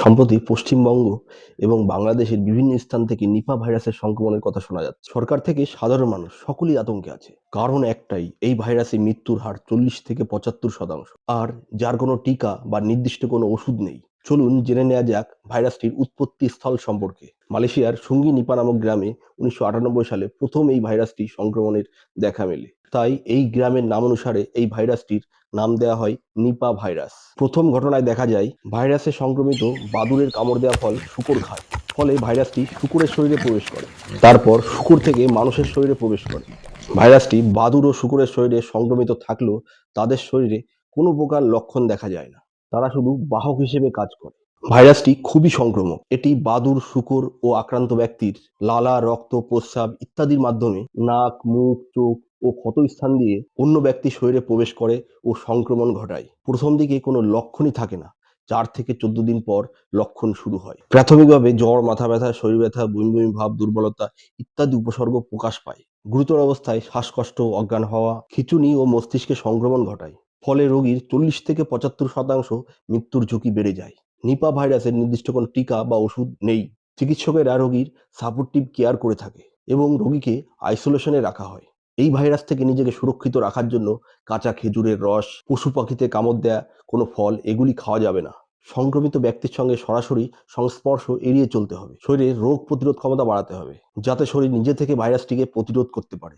সম্প্রতি পশ্চিমবঙ্গ এবং বাংলাদেশের বিভিন্ন স্থান থেকে নিপা ভাইরাসের সংক্রমণের কথা শোনা যাচ্ছে। সরকার থেকে সাধারণ মানুষ সকলেই আতঙ্কে আছে। কারণ একটাই, এই ভাইরাসে মৃত্যুর হার 40 থেকে 75%। আর যার কোনো টিকা বা নির্দিষ্ট কোনো ওষুধ নেই। চলুন জেনে নেওয়া যাক ভাইরাসটির উৎপত্তি স্থল সম্পর্কে। মালয়েশিয়ার সুঙ্গি নিপা নামক গ্রামে 1998 সালে প্রথম এই ভাইরাসটি সংক্রমণের দেখা মেলে। তাই এই গ্রামের নাম অনুসারে এই ভাইরাসটির নাম দেওয়া হয় নিপা ভাইরাস। প্রথম ঘটনায় দেখা যায় ভাইরাসে সংক্রমিত বাদুড়ের কামড় দেওয়া ফল শূকর খায়। ফলে ভাইরাসটি শূকরের শরীরে প্রবেশ করে। তারপর শূকর থেকে মানুষের শরীরে প্রবেশ করে। ভাইরাসটি বাদুড় ও শূকরের শরীরে সংক্রমিত থাকলেও তাদের শরীরে কোনো প্রকার লক্ষণ দেখা যায় না। তারা শুধু বাহক হিসেবে কাজ করে। ভাইরাসটি খুবই সংক্রামক। এটি বাদুড়, শূকর ও আক্রান্ত ব্যক্তির লালা, রক্ত, প্রস্রাব ইত্যাদির মাধ্যমে নাক, মুখ, চোখ ও ক্ষতস্থান দিয়ে অন্য ব্যক্তির শরীরে প্রবেশ করে ও সংক্রমণ ঘটায়। প্রথম দিকে কোনো লক্ষণই থাকে না। 4 থেকে 14 দিন পর লক্ষণ শুরু হয়। প্রাথমিকভাবে জ্বর, মাথা ব্যথা, শরীর ব্যথা, বমি বমি ভাব, দুর্বলতা ইত্যাদি উপসর্গ প্রকাশ পায়। গুরুতর অবস্থায় শ্বাসকষ্ট, অজ্ঞান হওয়া, খিঁচুনি ও মস্তিষ্কে সংক্রমণ ঘটায়। ফলে রোগীর 40 থেকে 75% মৃত্যুর ঝুঁকি বেড়ে যায়। নিপা ভাইরাসের নির্দিষ্ট কোনো টিকা বা ওষুধ নেই। চিকিৎসকেরা রোগীর সাপোর্টিভ কেয়ার করে থাকে এবং রোগীকে আইসোলেশনে রাখা হয়। এই ভাইরাস থেকে নিজেকে সুরক্ষিত রাখার জন্য কাঁচা খেজুরের রস, পশু পাখিতে কামড় দেয়া কোনো ফল এগুলি খাওয়া যাবে না। সংক্রমিত ব্যক্তির সঙ্গে সরাসরি সংস্পর্শ এড়িয়ে চলতে হবে। শরীরে রোগ প্রতিরোধ ক্ষমতা বাড়াতে হবে, যাতে শরীর নিজে থেকে ভাইরাসটিকে প্রতিরোধ করতে পারে।